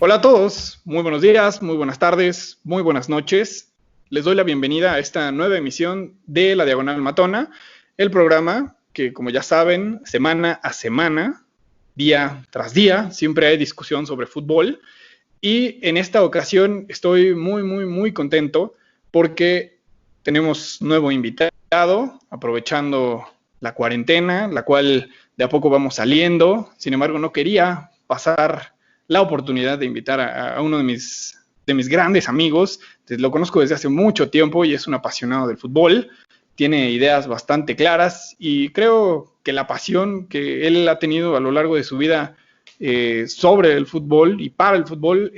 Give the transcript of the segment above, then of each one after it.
Hola a todos, muy buenos días, muy buenas tardes, muy buenas noches. Les doy la bienvenida a esta nueva emisión de La Diagonal Matona, el programa que, como ya saben, semana a semana, día tras día, siempre hay discusión sobre fútbol. Y en esta ocasión estoy muy contento porque tenemos nuevo invitado, aprovechando la cuarentena, la cual de a poco vamos saliendo. Sin embargo, no quería pasar la oportunidad de invitar a uno de mis grandes amigos. Lo conozco desde hace mucho tiempo y es un apasionado del fútbol. Tiene ideas bastante claras y creo que la pasión que él ha tenido a lo largo de su vida sobre el fútbol y para el fútbol,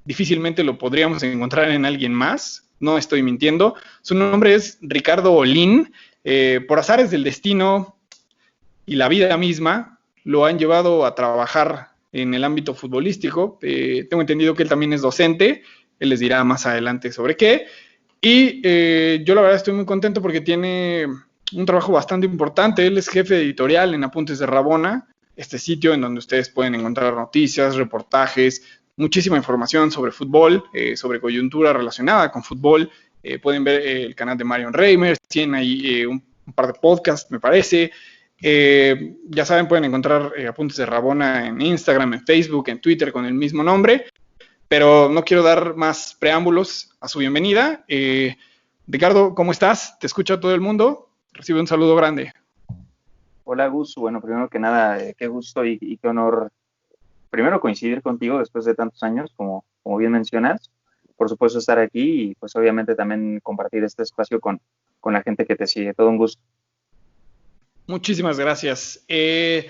difícilmente lo podríamos encontrar en alguien más. No estoy mintiendo. Su nombre es Ricardo Olín. Por azares del destino y la vida misma, lo han llevado a trabajar en el ámbito futbolístico. Tengo entendido que él también es docente. Él les dirá más adelante sobre qué. Y yo la verdad estoy muy contento porque tiene un trabajo bastante importante. Él es jefe editorial en Apuntes de Rabona, este sitio en donde ustedes pueden encontrar noticias, reportajes, muchísima información sobre fútbol, sobre coyuntura relacionada con fútbol. Pueden ver el canal de Marion Reimers, tienen ahí un par de podcasts, me parece. Ya saben, pueden encontrar Apuntes de Rabona en Instagram, en Facebook, en Twitter con el mismo nombre. Pero no quiero dar más preámbulos a su bienvenida. Ricardo, ¿cómo estás? ¿Te escucha todo el mundo? Recibe un saludo grande. Hola Gus, bueno, primero que nada, qué gusto y qué honor, primero coincidir contigo después de tantos años, como bien mencionas, por supuesto estar aquí y pues obviamente también compartir este espacio con la gente que te sigue, todo un gusto. Muchísimas gracias. El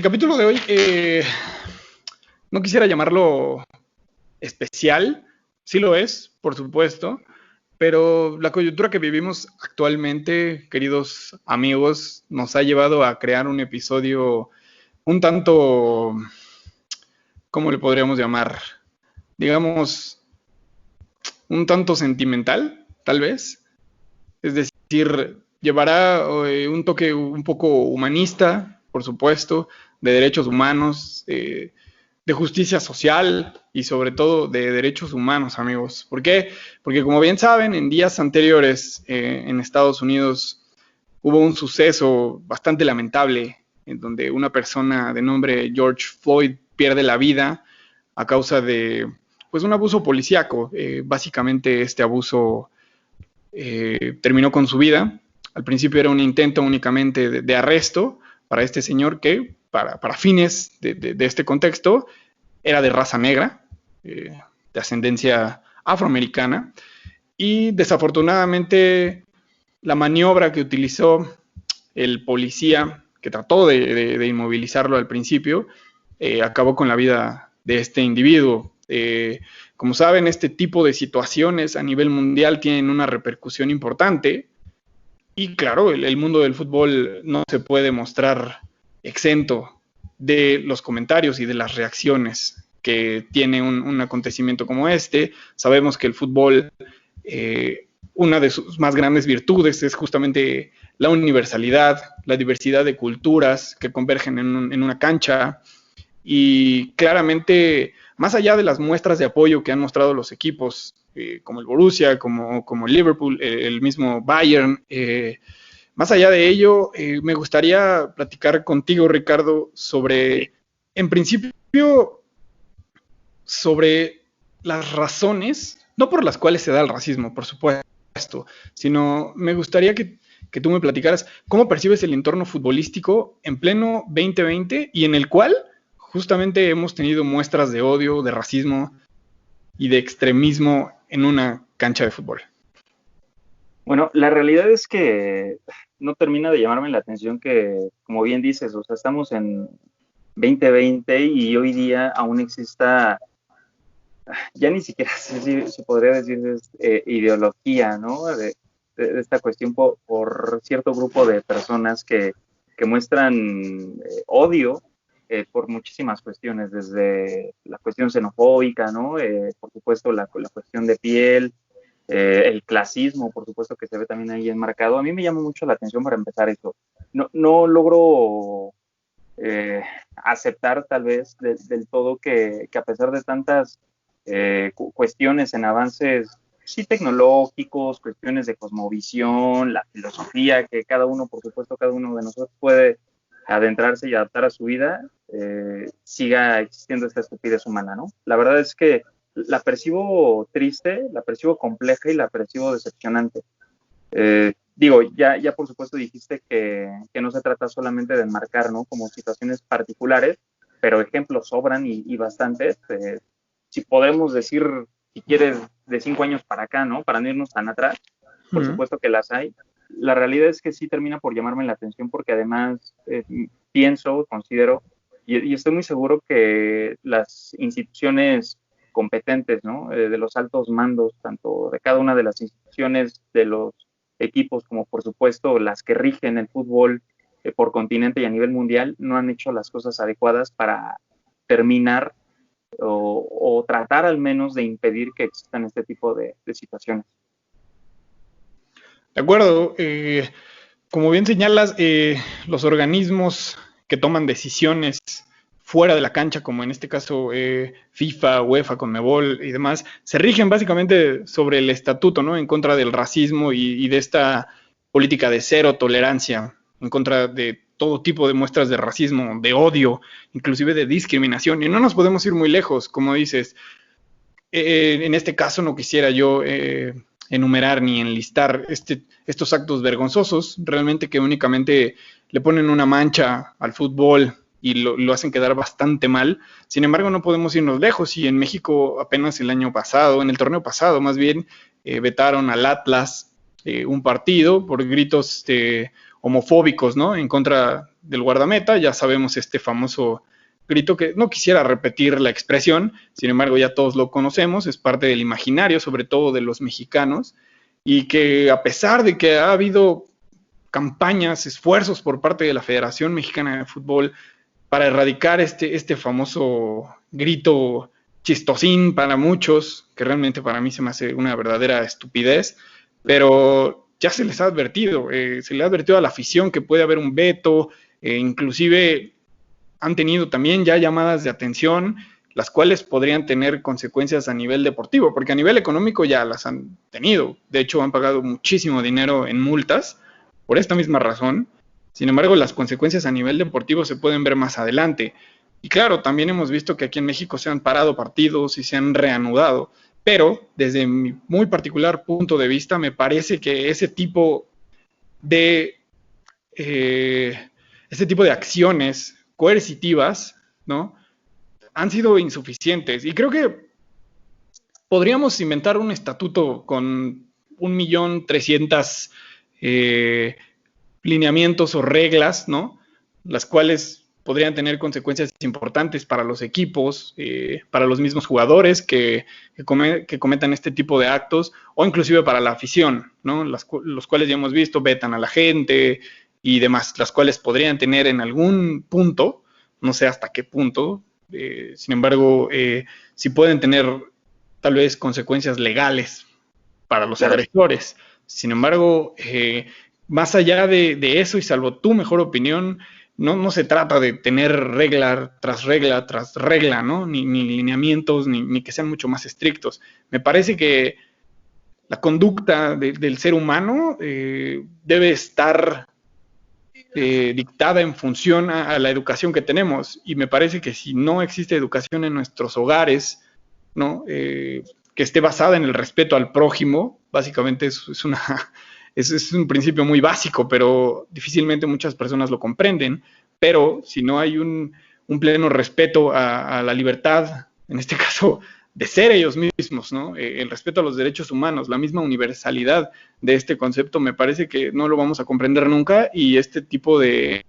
capítulo de hoy no quisiera llamarlo especial, sí lo es, por supuesto, pero la coyuntura que vivimos actualmente, queridos amigos, nos ha llevado a crear un episodio un tanto, ¿cómo le podríamos llamar? Digamos, un tanto sentimental, tal vez. Es decir, llevará un toque un poco humanista, por supuesto, de derechos humanos, de justicia social y sobre todo de derechos humanos, amigos. ¿Por qué? Porque como bien saben, en días anteriores en Estados Unidos hubo un suceso bastante lamentable en donde una persona de nombre George Floyd pierde la vida a causa de pues un abuso policíaco. Básicamente este abuso terminó con su vida. Al principio era un intento únicamente de arresto para este señor que, para fines de este contexto, era de raza negra, de ascendencia afroamericana, y desafortunadamente la maniobra que utilizó el policía que trató de inmovilizarlo al principio, acabó con la vida de este individuo. Como saben, este tipo de situaciones a nivel mundial tienen una repercusión importante y claro, el mundo del fútbol no se puede mostrar exento de los comentarios y de las reacciones que tiene un acontecimiento como este. Sabemos que el fútbol, una de sus más grandes virtudes es justamente la universalidad, la diversidad de culturas que convergen en una cancha y claramente, más allá de las muestras de apoyo que han mostrado los equipos, como el Borussia, como el Liverpool, el mismo Bayern, más allá de ello, me gustaría platicar contigo, Ricardo, sobre, en principio, sobre las razones, no por las cuales se da el racismo, por supuesto, sino me gustaría que tú me platicaras cómo percibes el entorno futbolístico en pleno 2020 y en el cual justamente hemos tenido muestras de odio, de racismo y de extremismo en una cancha de fútbol. Bueno, la realidad es que no termina de llamarme la atención que, como bien dices, o sea, estamos en 2020 y hoy día aún exista, ya ni siquiera sé si se podría decir ideología, ¿no? De esta cuestión por cierto grupo de personas que muestran odio por muchísimas cuestiones, desde la cuestión xenofóbica, ¿no? Por supuesto, la cuestión de piel, el clasismo, por supuesto, que se ve también ahí enmarcado. A mí me llama mucho la atención para empezar eso. No logro aceptar tal vez del todo que a pesar de tantas cuestiones en avances sí tecnológicos, cuestiones de cosmovisión, la filosofía que cada uno, por supuesto, cada uno de nosotros puede adentrarse y adaptar a su vida, siga existiendo esta estupidez humana, ¿no? La verdad es que la percibo triste, la percibo compleja y la percibo decepcionante. Digo, ya por supuesto dijiste que no se trata solamente de enmarcar, ¿no? Como situaciones particulares, pero ejemplos sobran y bastantes. Si podemos decir, si quieres, de 5 años para acá, ¿no? Para no irnos tan atrás, por supuesto que las hay. La realidad es que sí termina por llamarme la atención porque además pienso, considero, y estoy muy seguro que las instituciones competentes, ¿no? De los altos mandos, tanto de cada una de las instituciones, de los equipos, como por supuesto las que rigen el fútbol por continente y a nivel mundial, no han hecho las cosas adecuadas para terminar o tratar al menos de impedir que existan este tipo de situaciones. De acuerdo. Como bien señalas, los organismos que toman decisiones fuera de la cancha, como en este caso FIFA, UEFA, CONMEBOL y demás, se rigen básicamente sobre el estatuto, ¿no? En contra del racismo y de esta política de cero tolerancia, en contra de todo tipo de muestras de racismo, de odio, inclusive de discriminación. Y no nos podemos ir muy lejos, como dices. En este caso no quisiera yo enumerar ni enlistar estos actos vergonzosos, realmente que únicamente le ponen una mancha al fútbol y lo hacen quedar bastante mal. Sin embargo, no podemos irnos lejos y en México apenas el año pasado, en el torneo pasado más bien, vetaron al Atlas un partido por gritos homofóbicos, ¿no? En contra del guardameta. Ya sabemos este famoso grito que no quisiera repetir la expresión, sin embargo ya todos lo conocemos, es parte del imaginario, sobre todo de los mexicanos, y que a pesar de que ha habido campañas, esfuerzos por parte de la Federación Mexicana de Fútbol para erradicar este famoso grito chistosín para muchos, que realmente para mí se me hace una verdadera estupidez, pero ya se les ha advertido, se le ha advertido a la afición que puede haber un veto, inclusive han tenido también ya llamadas de atención, las cuales podrían tener consecuencias a nivel deportivo, porque a nivel económico ya las han tenido. De hecho, han pagado muchísimo dinero en multas por esta misma razón. Sin embargo, las consecuencias a nivel deportivo se pueden ver más adelante. Y claro, también hemos visto que aquí en México se han parado partidos y se han reanudado, pero desde mi muy particular punto de vista, me parece que de ese tipo de acciones coercitivas, ¿no? Han sido insuficientes. Y creo que podríamos inventar un estatuto con 1.300.000 lineamientos o reglas, ¿no? Las cuales podrían tener consecuencias importantes para los equipos, para los mismos jugadores que cometan este tipo de actos, o inclusive para la afición, ¿no? Los cuales ya hemos visto, vetan a la gente y demás, las cuales podrían tener en algún punto, no sé hasta qué punto, sin embargo, sí pueden tener tal vez consecuencias legales para los Claro. agresores. Sin embargo, más allá de eso, y salvo tu mejor opinión, no se trata de tener regla tras regla, ¿no? Ni lineamientos, ni que sean mucho más estrictos. Me parece que la conducta del ser humano debe estar dictada en función a la educación que tenemos. Y me parece que si no existe educación en nuestros hogares, ¿no? Que esté basada en el respeto al prójimo, básicamente es un principio muy básico, pero difícilmente muchas personas lo comprenden. Pero si no hay un pleno respeto a la libertad, en este caso de ser ellos mismos, ¿no? El respeto a los derechos humanos, la misma universalidad de este concepto, me parece que no lo vamos a comprender nunca y este tipo de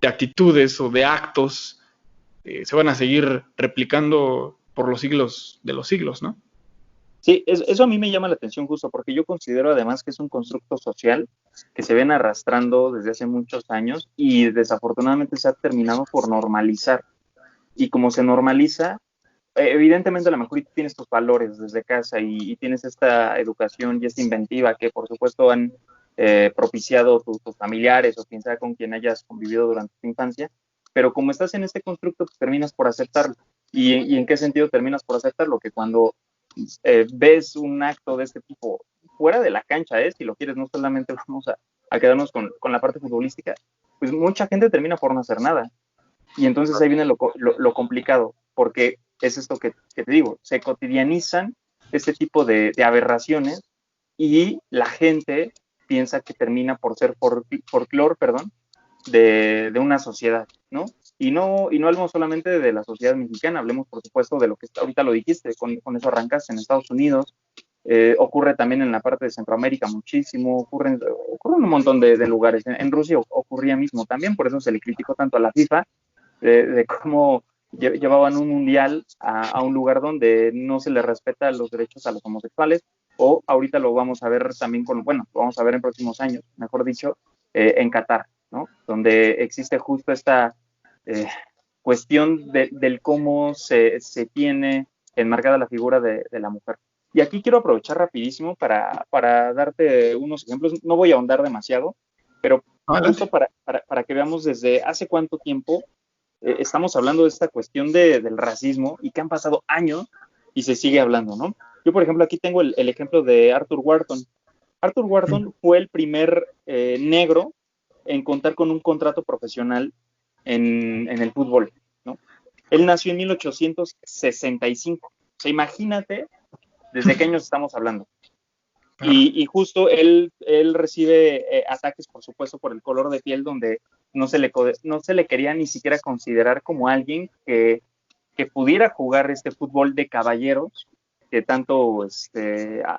actitudes o de actos se van a seguir replicando por los siglos de los siglos, ¿no? Sí, eso a mí me llama la atención justo porque yo considero además que es un constructo social que se viene arrastrando desde hace muchos años y desafortunadamente se ha terminado por normalizar. Y como se normaliza, evidentemente a lo mejor tienes tus valores desde casa y tienes esta educación y esta inventiva que por supuesto han propiciado tus familiares o quien sea con quien hayas convivido durante tu infancia, pero como estás en este constructo, pues terminas por aceptarlo. ¿Y en qué sentido terminas por aceptarlo? Que cuando ves un acto de este tipo fuera de la cancha, si lo quieres, no solamente vamos a quedarnos con la parte futbolística, pues mucha gente termina por no hacer nada. Y entonces ahí viene lo complicado, porque es esto que te digo, se cotidianizan este tipo de aberraciones y la gente piensa que termina por ser folclore, de una sociedad, ¿no? Y no hablemos solamente de la sociedad mexicana, hablemos por supuesto de lo que ahorita lo dijiste, con eso arrancaste en Estados Unidos, ocurre también en la parte de Centroamérica muchísimo, ocurre en un montón de lugares, en Rusia ocurría mismo también, por eso se le criticó tanto a la FIFA, de cómo llevaban un mundial a un lugar donde no se le respeta los derechos a los homosexuales, o ahorita lo vamos a ver también lo vamos a ver en próximos años, mejor dicho, en Qatar, ¿no? Donde existe justo esta cuestión del cómo se tiene enmarcada la figura de la mujer. Y aquí quiero aprovechar rapidísimo para darte unos ejemplos, no voy a ahondar demasiado, pero justo para que veamos desde hace cuánto tiempo estamos hablando de esta cuestión del racismo y que han pasado años y se sigue hablando, ¿no? Yo, por ejemplo, aquí tengo el ejemplo de Arthur Wharton. Arthur Wharton fue el primer negro en contar con un contrato profesional en el fútbol, ¿no? Él nació en 1865. O sea, imagínate desde qué años estamos hablando. Y justo él recibe ataques, por supuesto, por el color de piel, donde no se le quería ni siquiera considerar como alguien que pudiera jugar este fútbol de caballeros que tanto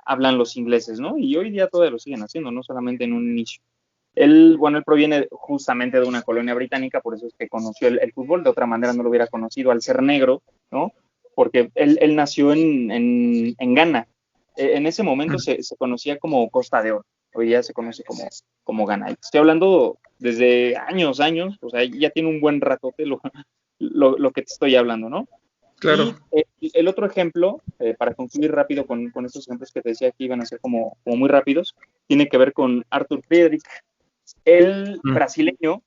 hablan los ingleses, ¿no? Y hoy día todavía lo siguen haciendo, no solamente en un inicio. Él proviene justamente de una colonia británica, por eso es que conoció el fútbol, de otra manera no lo hubiera conocido al ser negro, ¿no? Porque él nació en Ghana. En ese momento se conocía como Costa de Oro, hoy día se conoce como Ghana. Estoy hablando desde años, o sea, ya tiene un buen ratote lo que te estoy hablando, ¿no? Claro. Y el otro ejemplo, para concluir rápido con estos ejemplos que te decía que iban a ser como muy rápidos, tiene que ver con Arthur Friedrich, el brasileño,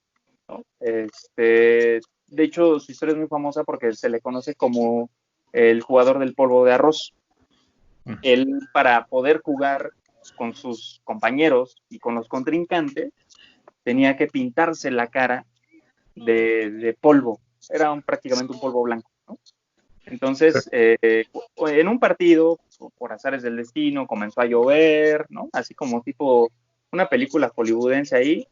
¿no? De hecho, su historia es muy famosa porque se le conoce como el jugador del polvo de arroz. Él, para poder jugar con sus compañeros y con los contrincantes, tenía que pintarse la cara de polvo. Era prácticamente un polvo blanco, ¿no? Entonces, en un partido, por azares del destino, comenzó a llover, ¿no? Así como tipo una película hollywoodense ahí.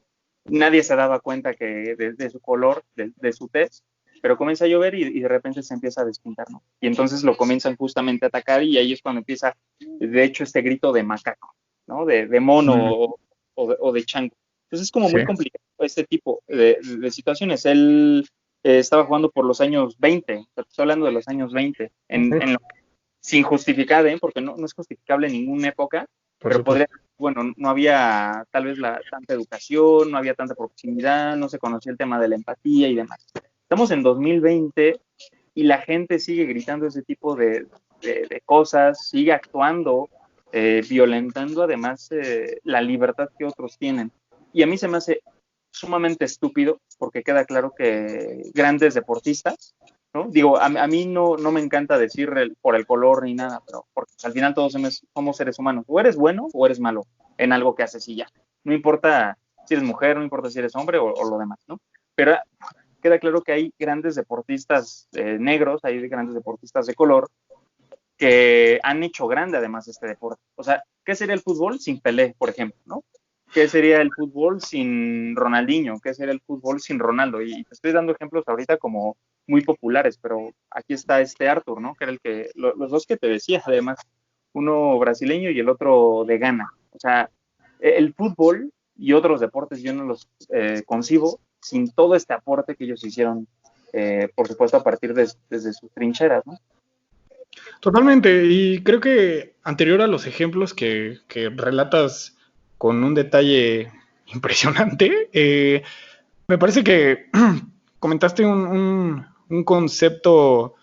Nadie se daba cuenta que de su color, de su tez, pero comienza a llover y de repente se empieza a despintar, ¿no? Y entonces lo comienzan justamente a atacar y ahí es cuando empieza, de hecho, este grito de macaco, ¿no? De mono o de chango. Entonces es como muy complicado este tipo de situaciones. Él estaba jugando por los años 20, estoy hablando de los años 20, sin justificar, porque no es justificable en ninguna época, pero podría, no había tal vez tanta educación, no había tanta proximidad, no se conocía el tema de la empatía y demás. Estamos en 2020 y la gente sigue gritando ese tipo de cosas, sigue actuando, violentando además la libertad que otros tienen. Y a mí se me hace sumamente estúpido porque queda claro que grandes deportistas, ¿no? Digo, a mí no me encanta decir por el color ni nada, pero porque al final todos somos seres humanos. O eres bueno o eres malo en algo que haces y ya. No importa si eres mujer, no importa si eres hombre o lo demás, ¿no? Pero queda claro que hay grandes deportistas negros, hay grandes deportistas de color que han hecho grande además este deporte. O sea, ¿qué sería el fútbol sin Pelé, por ejemplo, ¿no? ¿Qué sería el fútbol sin Ronaldinho? ¿Qué sería el fútbol sin Ronaldo? Y te estoy dando ejemplos ahorita como muy populares, pero aquí está Arthur, ¿no? Que era los dos que te decía, además, uno brasileño y el otro de Ghana. O sea, el fútbol y otros deportes yo no los concibo sin todo este aporte que ellos hicieron, por supuesto, a partir desde sus trincheras, ¿no? Totalmente, y creo que anterior a los ejemplos que relatas con un detalle impresionante, me parece que comentaste un concepto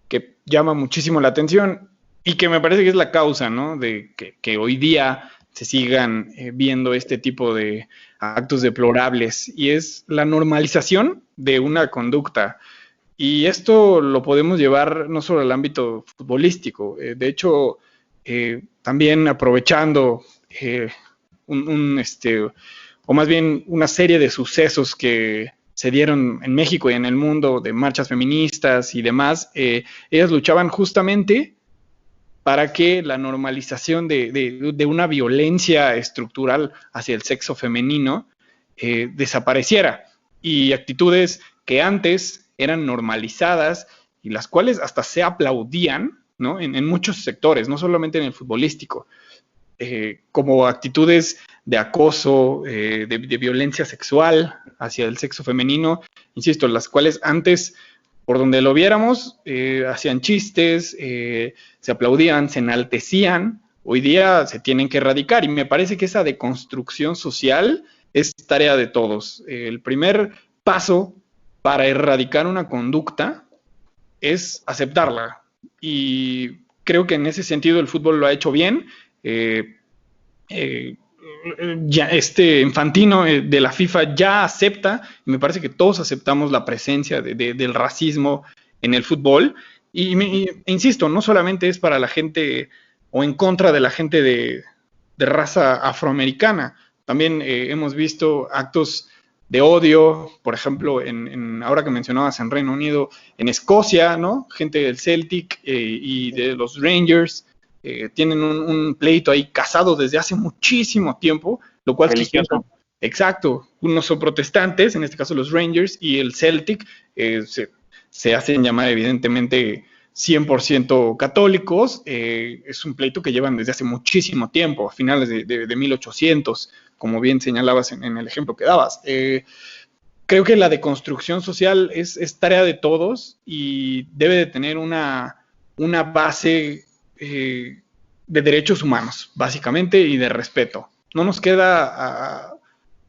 que llama muchísimo la atención y que me parece que es la causa, ¿no? De que hoy día se sigan viendo este tipo de actos deplorables, y es la normalización de una conducta. Y esto lo podemos llevar no solo al ámbito futbolístico, de hecho, también aprovechando o más bien una serie de sucesos que se dieron en México y en el mundo, de marchas feministas y demás, ellas luchaban justamente para que la normalización de una violencia estructural hacia el sexo femenino desapareciera, y actitudes que antes eran normalizadas y las cuales hasta se aplaudían, ¿no? En muchos sectores, no solamente en el futbolístico, como actitudes de acoso, de violencia sexual hacia el sexo femenino, insisto, las cuales antes, por donde lo viéramos, hacían chistes, se aplaudían, se enaltecían. Hoy día se tienen que erradicar, y me parece que esa deconstrucción social es tarea de todos. El primer paso para erradicar una conducta es aceptarla, y creo que en ese sentido el fútbol lo ha hecho bien. Ya Infantino de la FIFA ya acepta, y me parece que todos aceptamos la presencia del racismo en el fútbol, insisto, no solamente es para la gente o en contra de la gente de raza afroamericana, también hemos visto actos de odio, por ejemplo, ahora que mencionabas en Reino Unido, en Escocia, ¿no? Gente del Celtic y de los Rangers tienen un pleito ahí casado desde hace muchísimo tiempo, lo cual religioso. Exacto, unos son protestantes, en este caso los Rangers, y el Celtic se hacen llamar evidentemente 100% católicos. Es un pleito que llevan desde hace muchísimo tiempo, a finales de 1800, como bien señalabas en el ejemplo que dabas. Creo que la deconstrucción social es tarea de todos, y debe de tener una base de derechos humanos, básicamente, y de respeto. No nos queda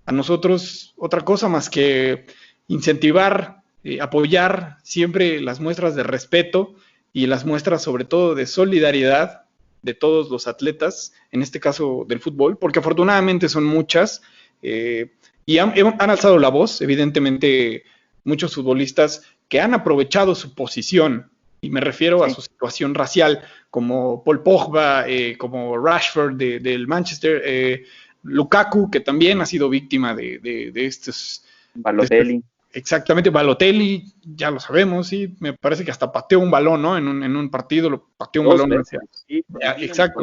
a nosotros otra cosa más que incentivar, apoyar siempre las muestras de respeto y las muestras sobre todo de solidaridad de todos los atletas, en este caso del fútbol, porque afortunadamente son muchas, y han alzado la voz, evidentemente, muchos futbolistas que han aprovechado su posición, y me refiero a su situación racial, como Paul Pogba, como Rashford del Manchester, Lukaku, que también ha sido víctima de estos... Balotelli. Exactamente, Balotelli, ya lo sabemos, sí, me parece que hasta pateó un balón, ¿no? En un partido, lo pateó un balón hacia, sí, exacto,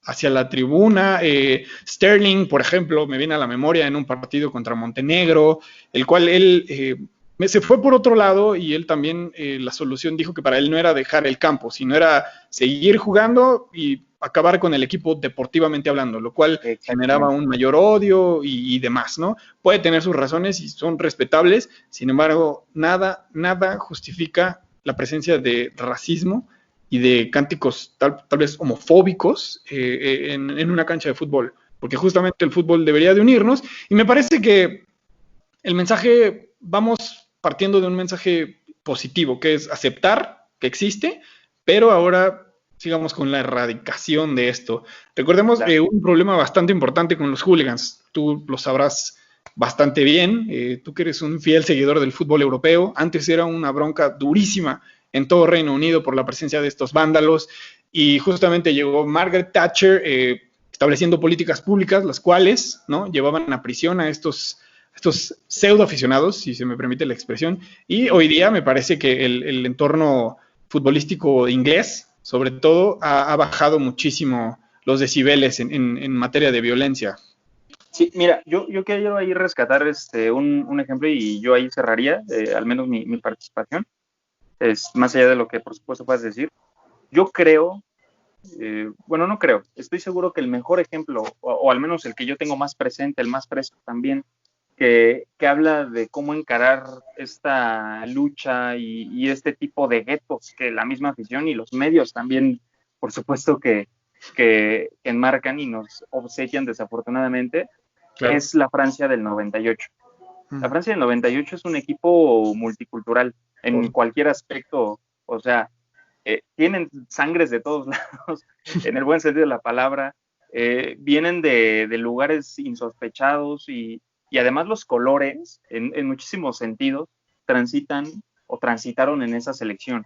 hacia la tribuna. Sterling, por ejemplo, me viene a la memoria en un partido contra Montenegro, el cual él se fue por otro lado, y él también, la solución dijo que para él no era dejar el campo, sino era seguir jugando y acabar con el equipo deportivamente hablando, lo cual generaba un mayor odio y demás, ¿no? Puede tener sus razones y son respetables, sin embargo, nada justifica la presencia de racismo y de cánticos tal vez homofóbicos en una cancha de fútbol, porque justamente el fútbol debería de unirnos, y me parece que el mensaje, vamos partiendo de un mensaje positivo, que es aceptar que existe, pero ahora sigamos con la erradicación de esto. Recordemos un problema bastante importante con los hooligans, tú lo sabrás bastante bien, tú que eres un fiel seguidor del fútbol europeo, antes era una bronca durísima en todo Reino Unido por la presencia de estos vándalos, y justamente llegó Margaret Thatcher estableciendo políticas públicas, las cuales, ¿no?, llevaban a prisión a estos pseudo aficionados, si se me permite la expresión, y hoy día me parece que el entorno futbolístico inglés, sobre todo, ha bajado muchísimo los decibeles en materia de violencia. Sí, mira, yo quiero ahí rescatar un ejemplo, y yo ahí cerraría, al menos mi participación, es más allá de lo que por supuesto puedas decir. Yo creo, no creo, estoy seguro que el mejor ejemplo, o al menos el que yo tengo más presente, el más fresco también, que habla de cómo encarar esta lucha y este tipo de guetos que la misma afición y los medios también, por supuesto, que enmarcan y nos obsequian desafortunadamente, claro, es la Francia del 98. La Francia del 98 es un equipo multicultural en cualquier aspecto, o sea, tienen sangres de todos lados, en el buen sentido de la palabra. vienen de lugares insospechados y además los colores, en muchísimos sentidos, transitan o transitaron en esa selección.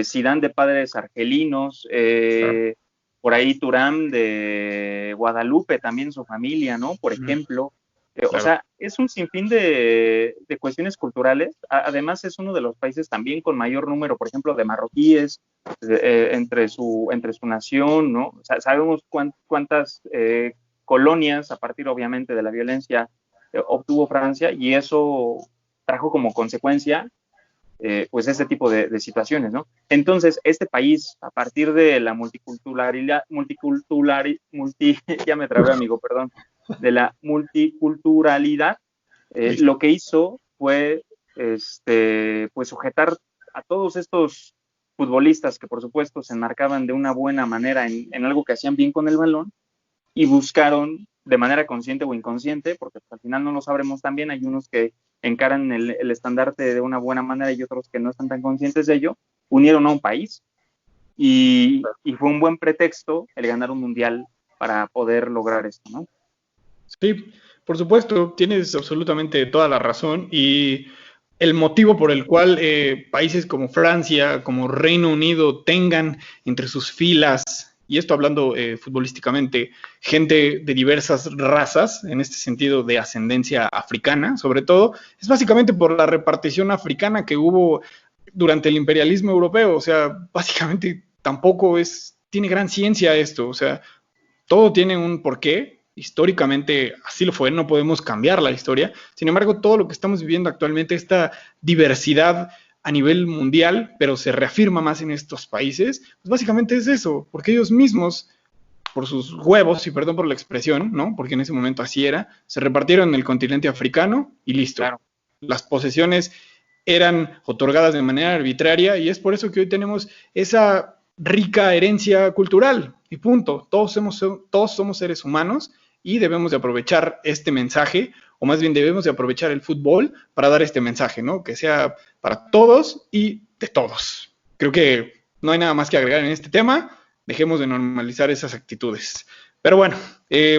Zidane de padres argelinos, Claro. por ahí Thuram de Guadalupe, también su familia, ¿no? Por Ujú. ejemplo. O Claro. sea, es un sinfín de cuestiones culturales. Además, es uno de los países también con mayor número, por ejemplo, de marroquíes entre su nación, ¿no? O sea, sabemos cuántas colonias, a partir obviamente de la violencia, obtuvo Francia, y eso trajo como consecuencia pues este tipo de situaciones, ¿no? Entonces, este país, a partir de la ya me trabé, amigo, perdón, de la multiculturalidad, Listo. lo que hizo fue, pues sujetar a todos estos futbolistas que por supuesto se enmarcaban de una buena manera en algo que hacían bien con el balón, y buscaron de manera consciente o inconsciente, porque al final no lo sabremos tan bien, hay unos que encaran el estandarte de una buena manera y otros que no están tan conscientes de ello, unieron a un país y fue un buen pretexto el ganar un mundial para poder lograr esto, ¿no? Sí, por supuesto, tienes absolutamente toda la razón y el motivo por el cual países como Francia, como Reino Unido tengan entre sus filas, y esto hablando futbolísticamente, gente de diversas razas, en este sentido de ascendencia africana, sobre todo, es básicamente por la repartición africana que hubo durante el imperialismo europeo. O sea, básicamente tampoco tiene gran ciencia esto. O sea, todo tiene un porqué, históricamente así lo fue, no podemos cambiar la historia. Sin embargo, todo lo que estamos viviendo actualmente, esta diversidad a nivel mundial, pero se reafirma más en estos países, pues básicamente es eso, porque ellos mismos, por sus huevos, y perdón por la expresión, ¿no? Porque en ese momento así era, se repartieron en el continente africano y listo. Claro. Las posesiones eran otorgadas de manera arbitraria y es por eso que hoy tenemos esa rica herencia cultural y punto. Todos somos seres humanos y debemos de aprovechar este mensaje, o más bien debemos de aprovechar el fútbol para dar este mensaje, ¿no? Que sea para todos y de todos. Creo que no hay nada más que agregar en este tema. Dejemos de normalizar esas actitudes. Pero bueno,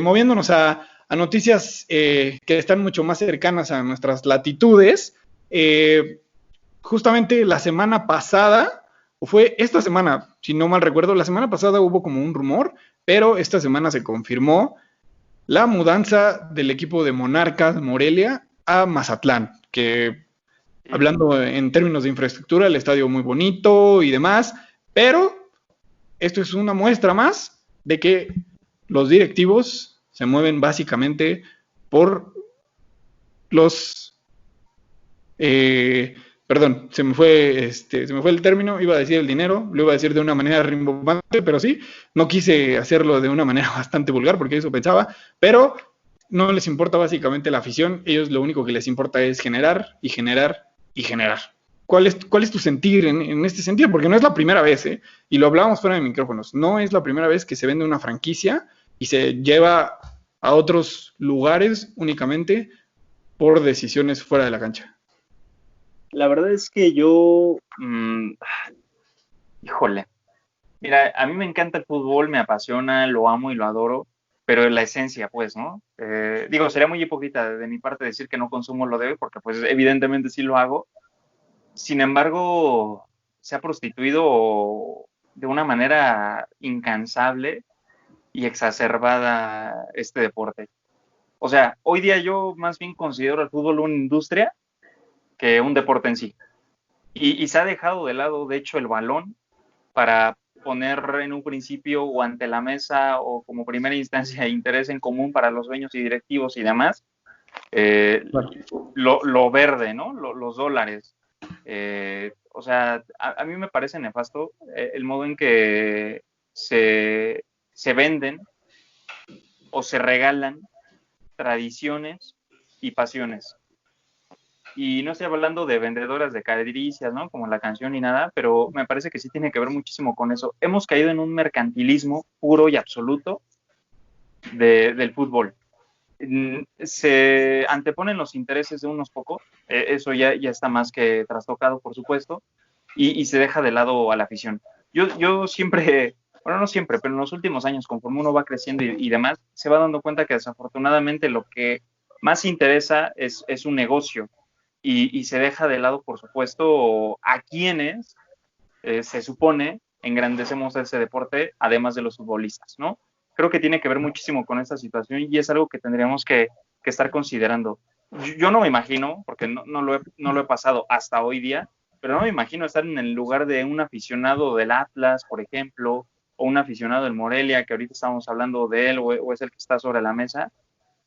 moviéndonos a noticias que están mucho más cercanas a nuestras latitudes. Justamente la semana pasada, o fue esta semana, si no mal recuerdo, la semana pasada hubo como un rumor, pero esta semana se confirmó la mudanza del equipo de Monarcas Morelia a Mazatlán, que Sí. hablando en términos de infraestructura, el estadio muy bonito y demás, pero esto es una muestra más de que los directivos se mueven básicamente por los perdón, se me fue el término, iba a decir el dinero, lo iba a decir de una manera rimbombante, pero sí, no quise hacerlo de una manera bastante vulgar porque eso pensaba, pero no les importa básicamente la afición, ellos lo único que les importa es generar y generar y generar. ¿Cuál es tu sentir en este sentido? Porque no es la primera vez, ¿eh? Y lo hablábamos fuera de micrófonos, no es la primera vez que se vende una franquicia y se lleva a otros lugares únicamente por decisiones fuera de la cancha. La verdad es que yo, híjole, mira, a mí me encanta el fútbol, me apasiona, lo amo y lo adoro, pero la esencia, pues, ¿no? Digo, sería muy hipócrita de mi parte decir que no consumo lo de hoy, porque pues evidentemente sí lo hago. Sin embargo, se ha prostituido de una manera incansable y exacerbada este deporte. O sea, hoy día yo más bien considero el fútbol una industria que un deporte en sí. Y se ha dejado de lado, de hecho, el balón para poner en un principio o ante la mesa o como primera instancia interés en común para los dueños y directivos y demás, eh, Claro. lo verde, ¿no? Los dólares. O sea, a mí me parece nefasto el modo en que se venden o se regalan tradiciones y pasiones. Y no estoy hablando de vendedoras de caricias, ¿no? Como la canción ni nada, pero me parece que sí tiene que ver muchísimo con eso. Hemos caído en un mercantilismo puro y absoluto del fútbol. Se anteponen los intereses de unos pocos, eso ya está más que trastocado, por supuesto, y se deja de lado a la afición. Yo siempre bueno, no siempre, pero en los últimos años, conforme uno va creciendo y demás, se va dando cuenta que desafortunadamente lo que más interesa es un negocio y se deja de lado, por supuesto, a quienes se supone engrandecemos ese deporte, además de los futbolistas, ¿no? Creo que tiene que ver muchísimo con esta situación y es algo que tendríamos que estar considerando. Yo no me imagino, porque no lo he pasado hasta hoy día, pero no me imagino estar en el lugar de un aficionado del Atlas, por ejemplo, o un aficionado del Morelia, que ahorita estamos hablando de él, o es el que está sobre la mesa,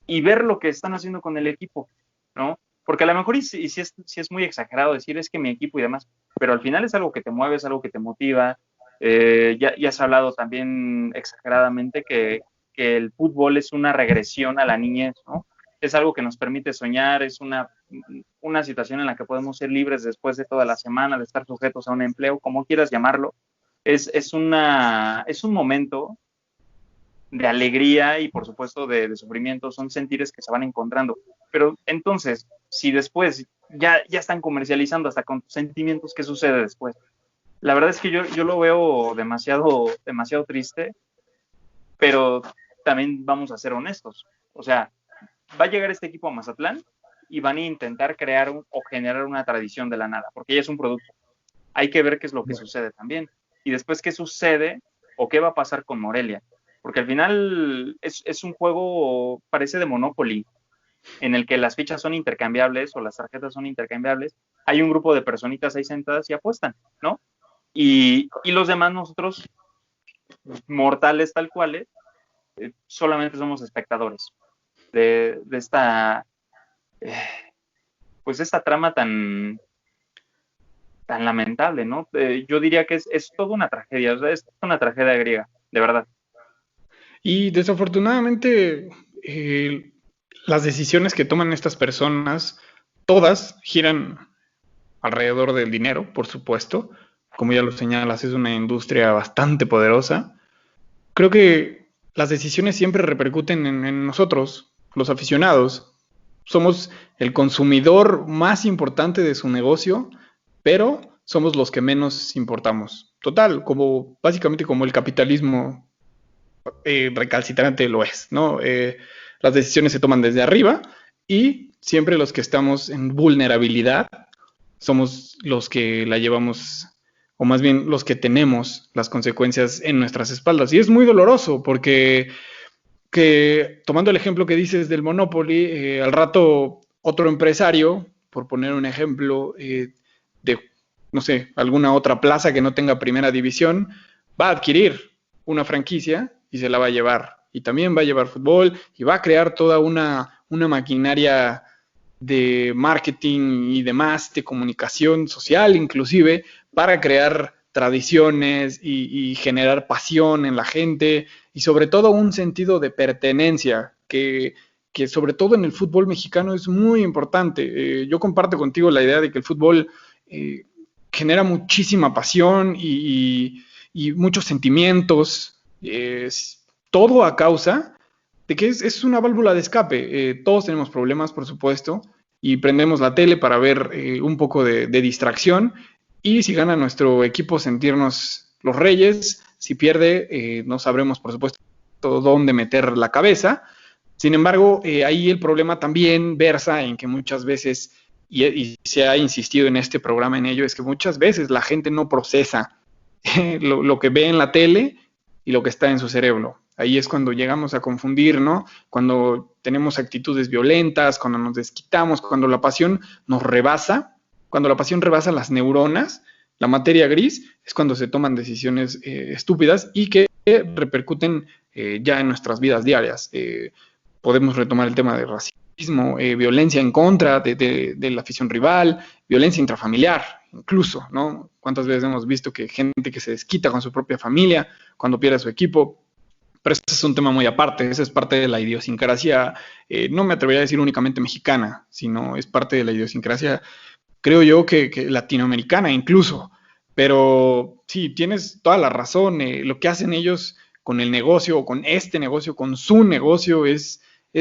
y ver lo que están haciendo con el equipo, ¿no? Porque a lo mejor si es muy exagerado decir es que mi equipo y demás, pero al final es algo que te mueve, es algo que te motiva. Ya se ha hablado también exageradamente que el fútbol es una regresión a la niñez, ¿no? Es algo que nos permite soñar, es una situación en la que podemos ser libres después de toda la semana, de estar sujetos a un empleo, como quieras llamarlo. Es un momento de alegría y por supuesto de sufrimiento, son sentires que se van encontrando. Pero entonces, si después ya están comercializando hasta con sentimientos, ¿qué sucede después? La verdad es que yo lo veo demasiado triste, pero también vamos a ser honestos. O sea, va a llegar este equipo a Mazatlán y van a intentar crear o generar una tradición de la nada, porque ya es un producto. Hay que ver qué es lo que sucede también. Y después, ¿qué sucede o qué va a pasar con Morelia? Porque al final es un juego, parece de Monopoly, en el que las fichas son intercambiables o las tarjetas son intercambiables. Hay un grupo de personitas ahí sentadas y apuestan, ¿no? Y los demás nosotros, mortales tal cual, solamente somos espectadores de esta, pues esta trama tan lamentable, ¿no? Yo diría que es toda una tragedia, o sea, es una tragedia griega, de verdad. Y desafortunadamente, las decisiones que toman estas personas, todas giran alrededor del dinero, por supuesto. Como ya lo señalas, es una industria bastante poderosa. Creo que las decisiones siempre repercuten en nosotros, los aficionados. Somos el consumidor más importante de su negocio, pero somos los que menos importamos. Total, como básicamente como el capitalismo recalcitrante lo es, ¿no? Las decisiones se toman desde arriba y siempre los que estamos en vulnerabilidad somos los que la llevamos, o más bien los que tenemos las consecuencias en nuestras espaldas. Y es muy doloroso porque, tomando el ejemplo que dices del Monopoly, al rato otro empresario, por poner un ejemplo, de, no sé, alguna otra plaza que no tenga primera división, va a adquirir una franquicia y se la va a llevar. Y también va a llevar fútbol y va a crear toda una maquinaria de marketing y demás, de comunicación social inclusive, para crear tradiciones y generar pasión en la gente y sobre todo un sentido de pertenencia que sobre todo en el fútbol mexicano es muy importante. Yo comparto contigo la idea de que el fútbol genera muchísima pasión y muchos sentimientos, todo a causa de que es una válvula de escape. Todos tenemos problemas, por supuesto, y prendemos la tele para ver un poco de distracción. Y si gana nuestro equipo, sentirnos los reyes. Si pierde, no sabremos, por supuesto, dónde meter la cabeza. Sin embargo, ahí el problema también versa en que muchas veces, y se ha insistido en este programa en ello, es que muchas veces la gente no procesa lo que ve en la tele y lo que está en su cerebro. Ahí es cuando llegamos a confundir, ¿no? Cuando tenemos actitudes violentas, cuando nos desquitamos, cuando la pasión nos rebasa, cuando la pasión rebasa las neuronas, la materia gris, es cuando se toman decisiones estúpidas y que repercuten ya en nuestras vidas diarias. Podemos retomar el tema de racismo, violencia en contra de la afición rival, violencia intrafamiliar, incluso, ¿no? ¿Cuántas veces hemos visto que gente que se desquita con su propia familia cuando pierde a su equipo? Pero ese es un tema muy aparte, esa es parte de la idiosincrasia, no me atrevería a decir únicamente mexicana, sino es parte de la idiosincrasia, creo yo, que latinoamericana incluso. Pero sí, tienes toda la razón, lo que hacen ellos con el negocio, o con este negocio, con su negocio, es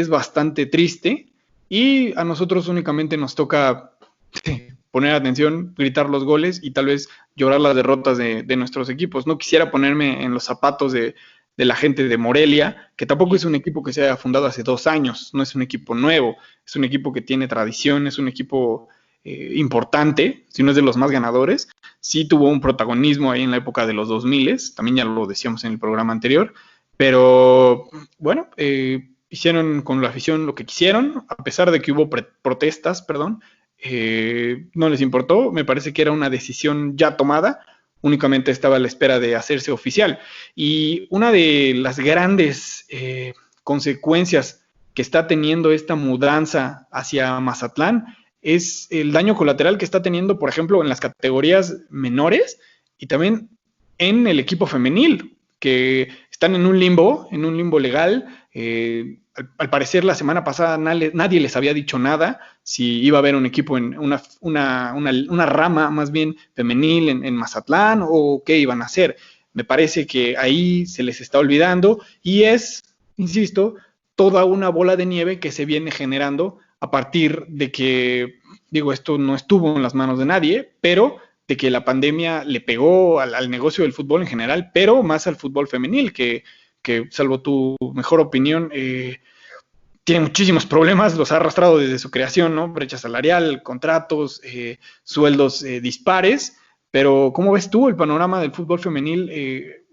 bastante triste y a nosotros únicamente nos toca poner atención, gritar los goles y tal vez llorar las derrotas de nuestros equipos. No quisiera ponerme en los zapatos de la gente de Morelia, que tampoco es un equipo que se haya fundado hace 2 años, no es un equipo nuevo, es un equipo que tiene tradición, es un equipo importante, si no es de los más ganadores. Sí tuvo un protagonismo ahí en la época de los 2000, también ya lo decíamos en el programa anterior, pero bueno, hicieron con la afición lo que quisieron, a pesar de que hubo protestas, perdón, no les importó, me parece que era una decisión ya tomada, únicamente estaba a la espera de hacerse oficial. Y una de las grandes consecuencias que está teniendo esta mudanza hacia Mazatlán es el daño colateral que está teniendo, por ejemplo, en las categorías menores y también en el equipo femenil, que están en un limbo legal. Al parecer la semana pasada nadie les había dicho nada si iba a haber un equipo en una rama más bien femenil en Mazatlán o qué iban a hacer. Me parece que ahí se les está olvidando y es, insisto, toda una bola de nieve que se viene generando a partir de que, digo, esto no estuvo en las manos de nadie, pero de que la pandemia le pegó al negocio del fútbol en general, pero más al fútbol femenil, que salvo tu mejor opinión, tiene muchísimos problemas, los ha arrastrado desde su creación, ¿no? Brecha salarial, contratos, sueldos dispares, pero ¿cómo ves tú el panorama del fútbol femenil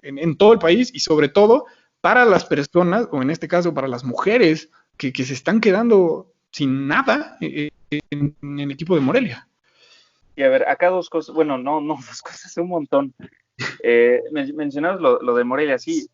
en todo el país y sobre todo para las personas, o en este caso para las mujeres, que se están quedando sin nada en el equipo de Morelia? Y a ver, acá dos cosas, bueno, no dos cosas, un montón. Mencionabas lo de Morelia, sí,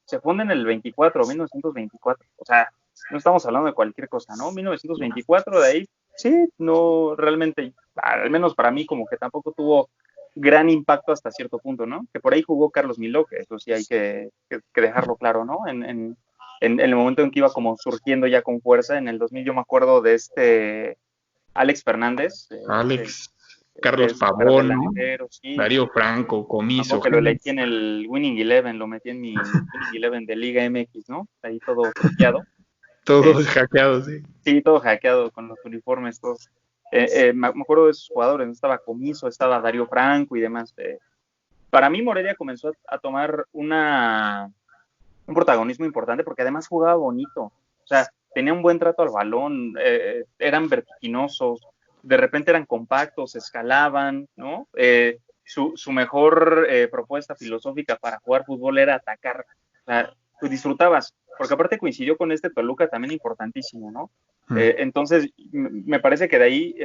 se funda en el 24, 1924, o sea, no estamos hablando de cualquier cosa, ¿no? 1924, de ahí, sí, no, realmente, al menos para mí, como que tampoco tuvo gran impacto hasta cierto punto, ¿no? Que por ahí jugó Carlos Miló, que eso sí hay que dejarlo claro, ¿no? En el momento en que iba como surgiendo ya con fuerza, en el 2000 yo me acuerdo de Alex Fernández, Alex, Carlos del Pavón, ¿no? delantero, sí. Darío Franco, Comiso. Que lo elegí en el Winning Eleven, lo metí en mi Winning Eleven de Liga MX, ¿no? Ahí todo truqueado. Todos hackeados, sí. Sí, todo hackeado con los uniformes, todos. Me acuerdo de esos jugadores, ¿no? Estaba Comiso, estaba Darío Franco y demás. Para mí Morelia comenzó a tomar un protagonismo importante porque además jugaba bonito. O sea, tenía un buen trato al balón, eran vertiginosos, de repente eran compactos, escalaban, ¿no? Su mejor propuesta filosófica para jugar fútbol era atacar. O sea, tú disfrutabas, porque aparte coincidió con este Toluca también importantísimo, ¿no? Entonces, me parece que de ahí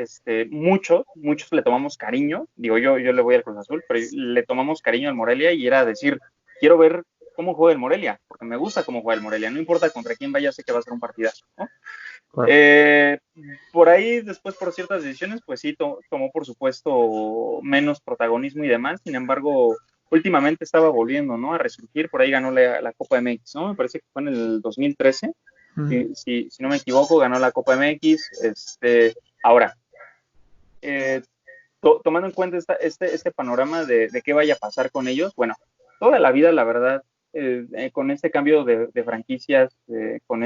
muchos le tomamos cariño, digo yo le voy al Cruz Azul, pero le tomamos cariño al Morelia y era decir, quiero ver cómo juega el Morelia, porque me gusta cómo juega el Morelia, no importa contra quién vaya, sé que va a ser un partidazo, ¿no? Claro. Por ahí, después, por ciertas decisiones, pues sí, tomó, por supuesto, menos protagonismo y demás. Sin embargo, últimamente estaba volviendo, ¿no? A resurgir. Por ahí ganó la Copa MX, ¿no? Me parece que fue en el 2013. Si no me equivoco, ganó la Copa MX. Ahora, tomando en cuenta este panorama de qué vaya a pasar con ellos, bueno, toda la vida, la verdad, con este cambio de franquicias, con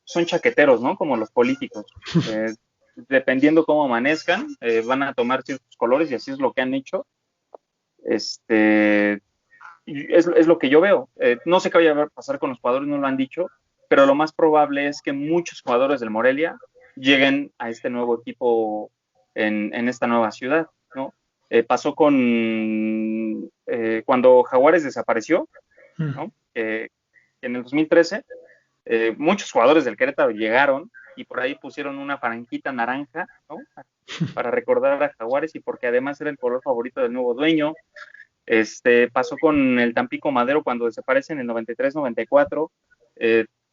son chaqueteros, ¿no? Como los políticos. Dependiendo cómo amanezcan, van a tomar ciertos colores y así es lo que han hecho. Es lo que yo veo. No sé qué vaya a pasar con los jugadores, no lo han dicho, pero lo más probable es que muchos jugadores del Morelia lleguen a este nuevo equipo en esta nueva ciudad, ¿no? Pasó cuando Jaguares desapareció, ¿no? En el 2013 muchos jugadores del Querétaro llegaron y por ahí pusieron una franquita naranja, ¿no? Para recordar a Jaguares y porque además era el color favorito del nuevo dueño. Pasó con el Tampico Madero cuando desaparece en el 93-94.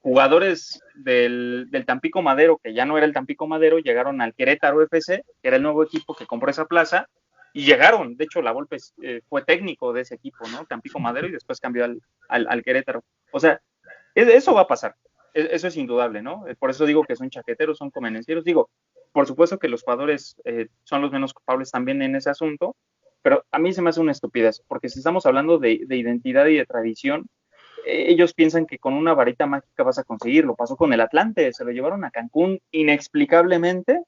Jugadores del Tampico Madero, que ya no era el Tampico Madero, llegaron al Querétaro FC, que era el nuevo equipo que compró esa plaza, y llegaron. De hecho, la Volpe fue técnico de ese equipo, ¿no? Tampico Madero, y después cambió al Querétaro. O sea, eso va a pasar, eso es indudable, ¿no? Por eso digo que son chaqueteros, son convenencieros. Digo, por supuesto que los jugadores son los menos culpables también en ese asunto, pero a mí se me hace una estupidez, porque si estamos hablando de identidad y de tradición, ellos piensan que con una varita mágica vas a conseguirlo. Pasó con el Atlante, se lo llevaron a Cancún inexplicablemente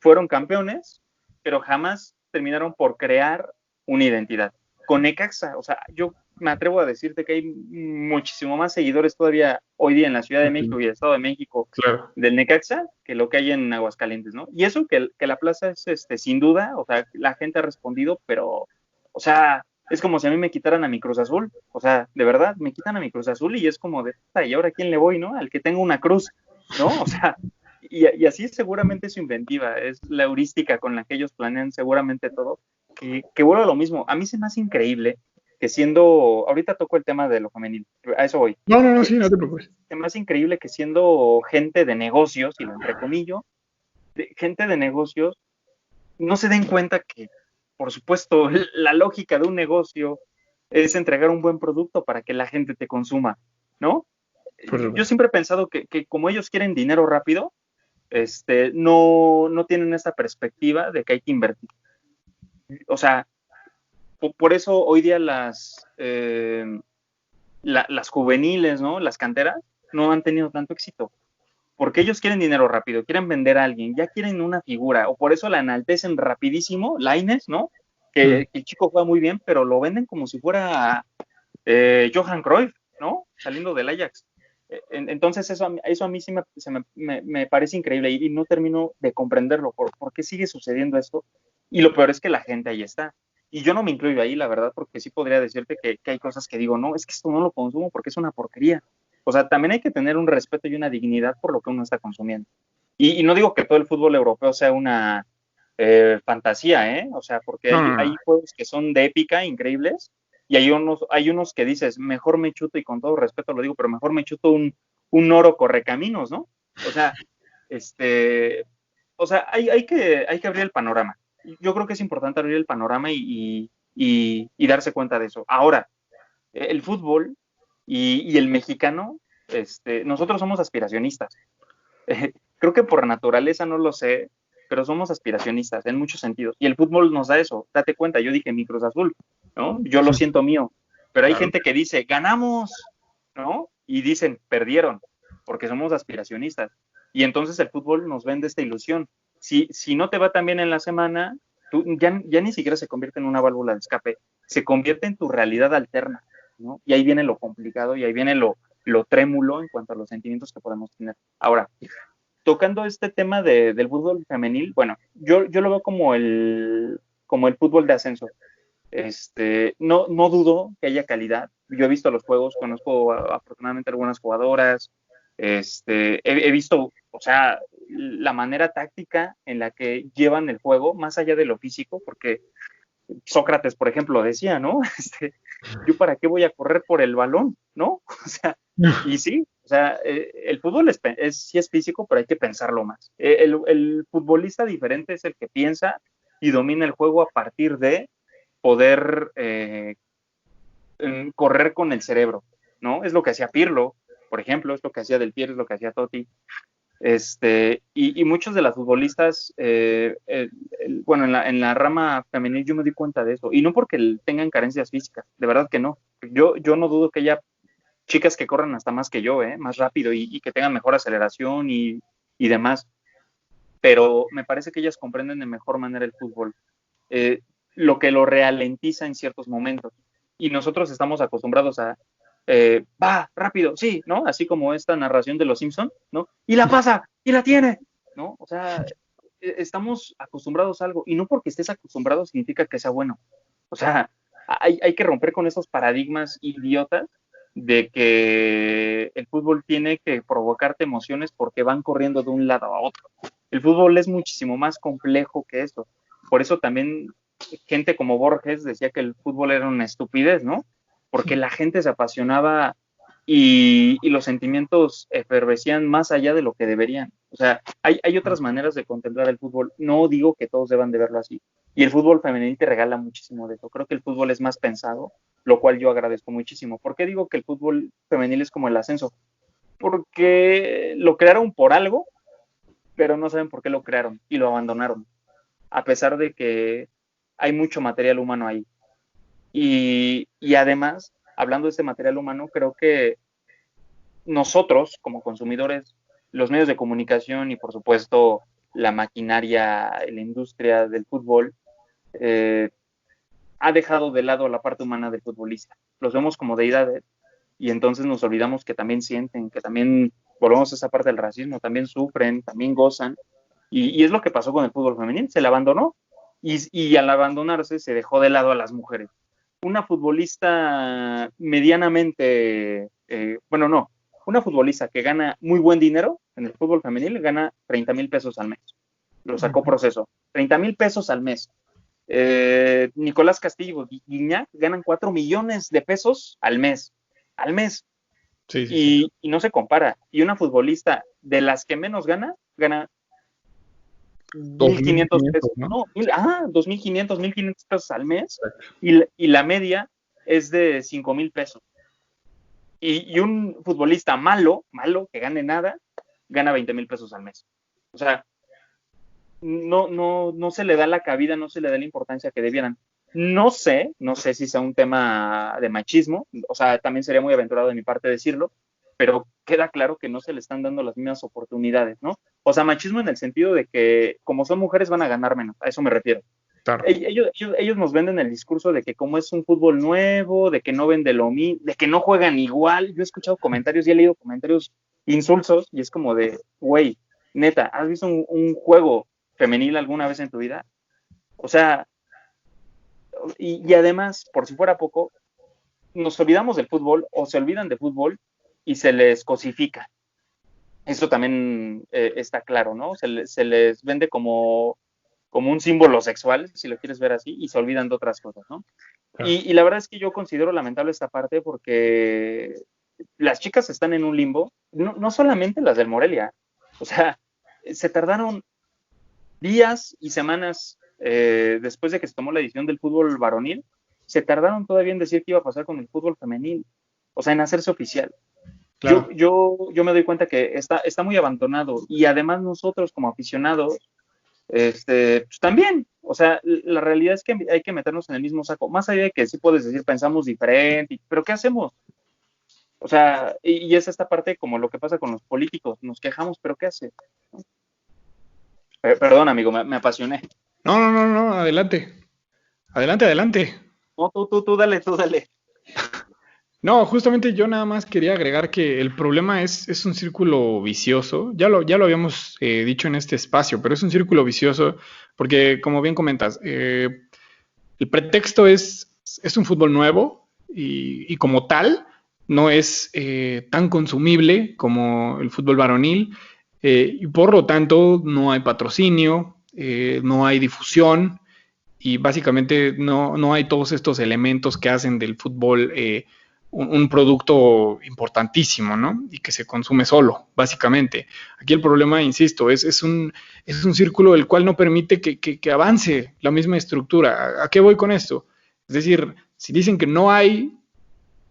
fueron campeones, pero jamás terminaron por crear una identidad. Con Necaxa, o sea, yo me atrevo a decirte que hay muchísimo más seguidores todavía hoy día en la Ciudad de México y el Estado de México Claro. del Necaxa que lo que hay en Aguascalientes, ¿no? Y eso que la plaza es, sin duda, o sea, la gente ha respondido, pero, o sea, es como si a mí me quitaran a mi Cruz Azul, o sea, de verdad, me quitan a mi Cruz Azul y es como de, ¿y ahora a quién le voy, no? Al que tenga una cruz, ¿no? O sea, y así seguramente es su inventiva, es la heurística con la que ellos planean seguramente todo, que vuelve a lo mismo. A mí se me hace increíble que siendo, ahorita toco el tema de lo femenil, a eso voy. No, no, no, sí, no te preocupes. Se me hace increíble que siendo gente de negocios, y lo entrecomillo, gente de negocios, no se den cuenta que, por supuesto, la lógica de un negocio es entregar un buen producto para que la gente te consuma, ¿no? Por Yo supuesto. siempre he pensado que como ellos quieren dinero rápido, no tienen esa perspectiva de que hay que invertir. O sea, por eso hoy día las juveniles, ¿no? Las canteras no han tenido tanto éxito. Porque ellos quieren dinero rápido, quieren vender a alguien, ya quieren una figura, o por eso la enaltecen rapidísimo, Lainez, ¿no? Que el chico juega muy bien, pero lo venden como si fuera Johan Cruyff, ¿no? Saliendo del Ajax. Entonces eso a mí sí me parece increíble y no termino de comprenderlo. ¿Por qué sigue sucediendo esto? Y lo peor es que la gente ahí está. Y yo no me incluyo ahí, la verdad, porque sí podría decirte que hay cosas que digo, no, es que esto no lo consumo porque es una porquería. O sea, también hay que tener un respeto y una dignidad por lo que uno está consumiendo. Y no digo que todo el fútbol europeo sea una fantasía, ¿eh? O sea, porque No, no, no. hay juegos que son de épica, increíbles, y hay unos que dices, mejor me chuto, y con todo respeto lo digo, pero mejor me chuto un oro correcaminos, ¿no? O sea, hay que abrir el panorama. Yo creo que es importante abrir el panorama y darse cuenta de eso. Ahora, el fútbol y el mexicano, nosotros somos aspiracionistas. Creo que por naturaleza no lo sé, pero somos aspiracionistas en muchos sentidos. Y el fútbol nos da eso. Date cuenta, yo dije mi Cruz Azul, ¿no? Yo lo siento mío. Pero hay Claro. gente que dice, ganamos, ¿no? Y dicen, perdieron, porque somos aspiracionistas. Y entonces el fútbol nos vende esta ilusión. Si no te va tan bien en la semana, tú ya ni siquiera se convierte en una válvula de escape, se convierte en tu realidad alterna, ¿no? Y ahí viene lo complicado y ahí viene lo trémulo en cuanto a los sentimientos que podemos tener. Ahora, tocando este tema del fútbol femenil, bueno, yo lo veo como el fútbol de ascenso. No dudo que haya calidad. Yo he visto los juegos, conozco afortunadamente algunas jugadoras, he visto, o sea, la manera táctica en la que llevan el juego, más allá de lo físico, porque Sócrates, por ejemplo, decía, ¿no? ¿Yo para qué voy a correr por el balón? ¿No? O sea, y sí, o sea, el fútbol sí es físico, pero hay que pensarlo más. El futbolista diferente es el que piensa y domina el juego a partir de poder correr con el cerebro, ¿no? Es lo que hacía Pirlo, por ejemplo, es lo que hacía Del Piero, es lo que hacía Totti. Y muchos de las futbolistas, bueno, en la rama femenil yo me di cuenta de eso, y no porque tengan carencias físicas, de verdad que no. Yo no dudo que haya chicas que corran hasta más que yo, más rápido y que tengan mejor aceleración y demás, pero me parece que ellas comprenden de mejor manera el fútbol, eh, lo que lo ralentiza en ciertos momentos. Y nosotros estamos acostumbrados a, va, rápido, sí, ¿no? Así como esta narración de los Simpson, ¿no? Y la pasa, y la tiene, ¿no? O sea, estamos acostumbrados a algo, y no porque estés acostumbrado significa que sea bueno. O sea, hay que romper con esos paradigmas idiotas de que el fútbol tiene que provocarte emociones porque van corriendo de un lado a otro. El fútbol es muchísimo más complejo que eso. Por eso también gente como Borges decía que el fútbol era una estupidez, ¿no? Porque la gente se apasionaba y los sentimientos efervescían más allá de lo que deberían. O sea, hay otras maneras de contemplar el fútbol. No digo que todos deban de verlo así. Y el fútbol femenil te regala muchísimo de eso. Creo que el fútbol es más pensado, lo cual yo agradezco muchísimo. ¿Por qué digo que el fútbol femenil es como el ascenso? Porque lo crearon por algo, pero no saben por qué lo crearon y lo abandonaron, a pesar de que hay mucho material humano ahí. Y además, hablando de este material humano, creo que nosotros, como consumidores, los medios de comunicación y, por supuesto, la maquinaria, la industria del fútbol, ha dejado de lado la parte humana del futbolista. Los vemos como deidades y entonces nos olvidamos que también sienten, que también, volvemos a esa parte del racismo, también sufren, también gozan. Y es lo que pasó con el fútbol femenil, se le abandonó y al abandonarse se dejó de lado a las mujeres. Una futbolista medianamente, bueno, no, una futbolista que gana muy buen dinero en el fútbol femenil gana 30,000 pesos al mes. Lo sacó Proceso. 30,000 pesos al mes. Nicolás Castillo y Guiñac ganan 4 millones de pesos al mes. Al mes. Sí, sí, sí. Y no se compara. Y una futbolista de las que menos gana 1,500 pesos, ¿no? 2,500, 1,500 pesos al mes. Y la media es de 5,000 pesos. Y un futbolista malo, que gane nada, gana 20,000 pesos al mes. O sea, no se le da la cabida, no se le da la importancia que debieran. No sé si sea un tema de machismo, o sea, también sería muy aventurado de mi parte decirlo, pero queda claro que no se le están dando las mismas oportunidades, ¿no? O sea, machismo en el sentido de que como son mujeres van a ganar menos, a eso me refiero. Claro. Ellos nos venden el discurso de que como es un fútbol nuevo, de que no vende lo mismo, de que no juegan igual. Yo he escuchado comentarios y he leído comentarios insulsos y es como de, güey, neta, ¿has visto un juego femenil alguna vez en tu vida? O sea, y además, por si fuera poco, nos olvidamos del fútbol o se olvidan de fútbol y se les cosifica. Eso también está claro, ¿no? Se les vende como un símbolo sexual, si lo quieres ver así, y se olvidan de otras cosas, ¿no? Claro. Y la verdad es que yo considero lamentable esta parte porque las chicas están en un limbo, no solamente las del Morelia, o sea, se tardaron días y semanas después de que se tomó la decisión del fútbol varonil, se tardaron todavía en decir qué iba a pasar con el fútbol femenil, o sea, en hacerse oficial. Claro. Yo me doy cuenta que está muy abandonado y además nosotros como aficionados, pues también, o sea, la realidad es que hay que meternos en el mismo saco, más allá de que sí puedes decir pensamos diferente, pero ¿qué hacemos? O sea, y es esta parte como lo que pasa con los políticos, nos quejamos, pero ¿qué hace? Perdón, amigo, me apasioné. No, adelante. Adelante. No, tú dale. No, justamente yo nada más quería agregar que el problema es un círculo vicioso. Ya lo habíamos dicho en este espacio, pero es un círculo vicioso porque, como bien comentas, el pretexto es un fútbol nuevo y como tal no es tan consumible como el fútbol varonil y por lo tanto no hay patrocinio, no hay difusión y básicamente no hay todos estos elementos que hacen del fútbol un producto importantísimo, ¿no? Y que se consume solo, básicamente. Aquí el problema, insisto, es un círculo el cual no permite que avance la misma estructura. ¿A qué voy con esto? Es decir, si dicen que no hay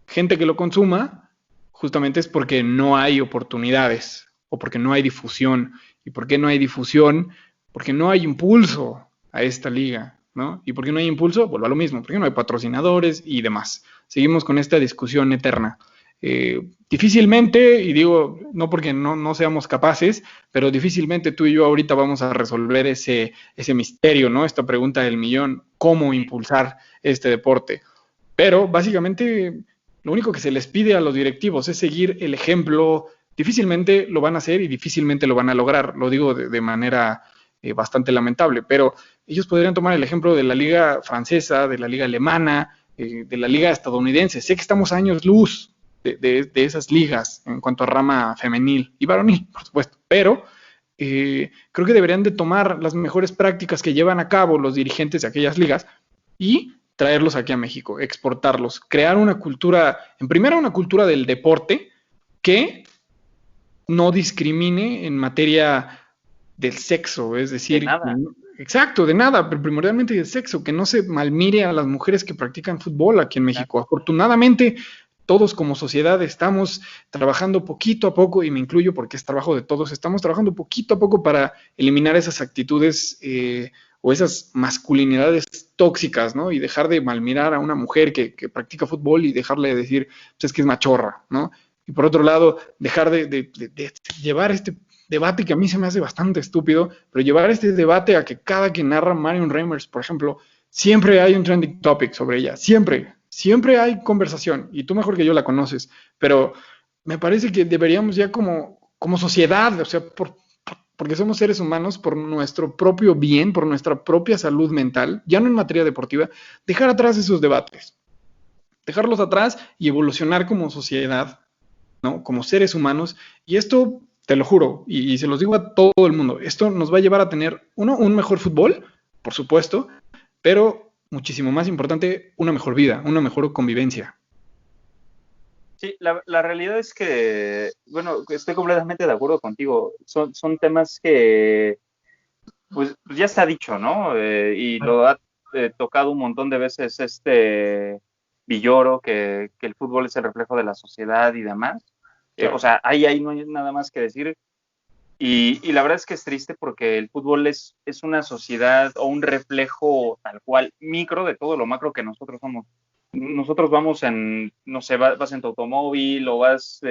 gente que lo consuma, justamente es porque no hay oportunidades o porque no hay difusión. ¿Y por qué no hay difusión? Porque no hay impulso a esta liga, ¿no? ¿Y por qué no hay impulso? Vuelvo a lo mismo, porque no hay patrocinadores y demás. Seguimos con esta discusión eterna. Difícilmente, y digo, no porque no seamos capaces, pero difícilmente tú y yo ahorita vamos a resolver ese misterio, ¿no? Esta pregunta del millón, ¿cómo impulsar este deporte? Pero básicamente lo único que se les pide a los directivos es seguir el ejemplo. Difícilmente lo van a hacer y difícilmente lo van a lograr, lo digo de manera bastante lamentable, pero ellos podrían tomar el ejemplo de la liga francesa, de la liga alemana, de la liga estadounidense. Sé que estamos a años luz de esas ligas en cuanto a rama femenil y varonil, por supuesto, pero creo que deberían de tomar las mejores prácticas que llevan a cabo los dirigentes de aquellas ligas y traerlos aquí a México, exportarlos, crear una cultura, en primera una cultura del deporte que no discrimine en materia del sexo, es decir, de nada. Exacto, de nada, pero primordialmente del sexo, que no se malmire a las mujeres que practican fútbol aquí en México. Claro. Afortunadamente, todos como sociedad estamos trabajando poquito a poco, y me incluyo porque es trabajo de todos, estamos trabajando poquito a poco para eliminar esas actitudes o esas masculinidades tóxicas, ¿no? Y dejar de malmirar a una mujer que practica fútbol y dejarle de decir, pues es que es machorra, ¿no? Y por otro lado, dejar de llevar este debate que a mí se me hace bastante estúpido, pero llevar este debate a que cada que narra Marion Reimers, por ejemplo, siempre hay un trending topic sobre ella, siempre hay conversación, y tú mejor que yo la conoces, pero me parece que deberíamos ya como sociedad, o sea, porque somos seres humanos, por nuestro propio bien, por nuestra propia salud mental, ya no en materia deportiva, dejar atrás esos debates, dejarlos atrás y evolucionar como sociedad, ¿no? Como seres humanos. Y esto, te lo juro, y se los digo a todo el mundo, esto nos va a llevar a tener, uno, un mejor fútbol, por supuesto, pero muchísimo más importante, una mejor vida, una mejor convivencia. Sí, la realidad es que, bueno, estoy completamente de acuerdo contigo. Son temas que, pues ya se ha dicho, ¿no? Y lo ha tocado un montón de veces Villoro, que el fútbol es el reflejo de la sociedad y demás. O Claro. sea, ahí no hay nada más que decir. Y la verdad es que es triste porque el fútbol es una sociedad o un reflejo tal cual micro de todo lo macro que nosotros somos. Nosotros vamos en, no sé, vas en tu automóvil o vas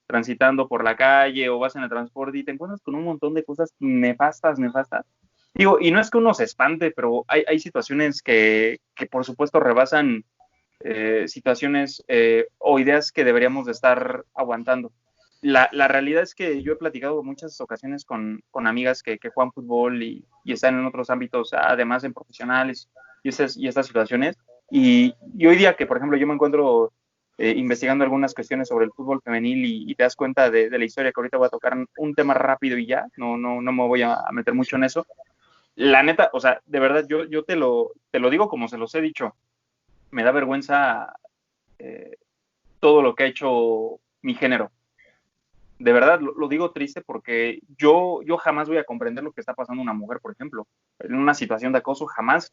transitando por la calle o vas en el transporte y te encuentras con un montón de cosas nefastas, nefastas. Digo, y no es que uno se espante, pero hay situaciones que por supuesto rebasan situaciones o ideas que deberíamos de estar aguantando. La realidad es que yo he platicado muchas ocasiones con amigas que juegan fútbol y están en otros ámbitos, además en profesionales y estas situaciones. Y hoy día que, por ejemplo, yo me encuentro investigando algunas cuestiones sobre el fútbol femenil y te das cuenta de la historia, que ahorita voy a tocar un tema rápido y ya, no me voy a meter mucho en eso. La neta, o sea, de verdad, yo te lo digo como se los he dicho, me da vergüenza eh, todo lo que ha hecho mi género. De verdad, lo digo triste porque yo jamás voy a comprender lo que está pasando una mujer, por ejemplo, en una situación de acoso, jamás,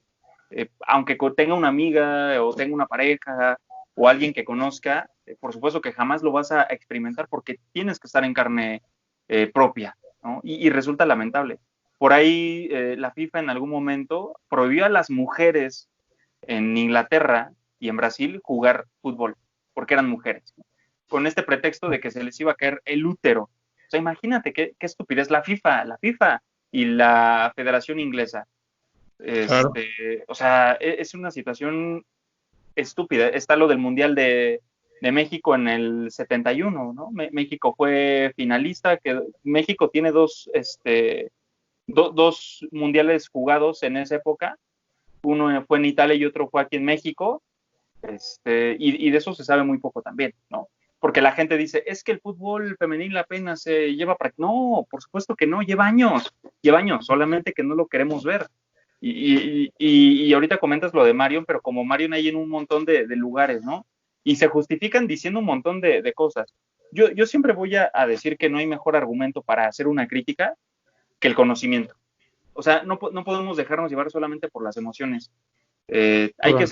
aunque tenga una amiga o tenga una pareja o alguien que conozca, por supuesto que jamás lo vas a experimentar porque tienes que estar en carne propia, ¿no? Y resulta lamentable. Por ahí la FIFA en algún momento prohibió a las mujeres en Inglaterra y en Brasil jugar fútbol porque eran mujeres, ¿no? Con este pretexto de que se les iba a caer el útero. O sea, imagínate qué estupidez la FIFA y la Federación Inglesa. Claro. O sea, es una situación estúpida. Está lo del Mundial de México en el 71, ¿no? México fue finalista, que México tiene dos mundiales jugados en esa época. Uno fue en Italia y otro fue aquí en México. Y de eso se sabe muy poco también, ¿no? Porque la gente dice, es que el fútbol femenil apenas se lleva no, por supuesto que no, lleva años, solamente que no lo queremos ver. Y ahorita comentas lo de Marion, pero como Marion hay en un montón de lugares, ¿no? Y se justifican diciendo un montón de cosas. Yo siempre voy a decir que no hay mejor argumento para hacer una crítica que el conocimiento. O sea, no podemos dejarnos llevar solamente por las emociones. Hay que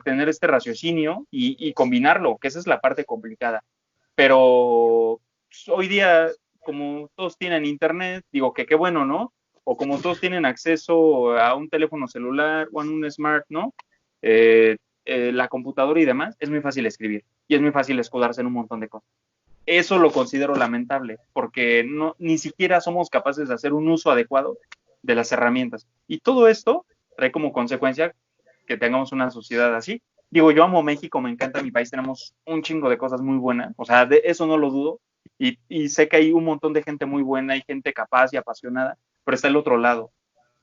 tener este raciocinio y combinarlo, que esa es la parte complicada. Pero pues, hoy día, como todos tienen internet, digo que qué bueno, ¿no? O como todos tienen acceso a un teléfono celular o a un smart, ¿no? La computadora y demás, es muy fácil escribir y es muy fácil escudarse en un montón de cosas. Eso lo considero lamentable, porque ni siquiera somos capaces de hacer un uso adecuado de las herramientas. Y todo esto trae como consecuencia que tengamos una sociedad así. Digo, yo amo México, me encanta mi país, tenemos un chingo de cosas muy buenas, o sea, de eso no lo dudo, y sé que hay un montón de gente muy buena, hay gente capaz y apasionada, pero está el otro lado.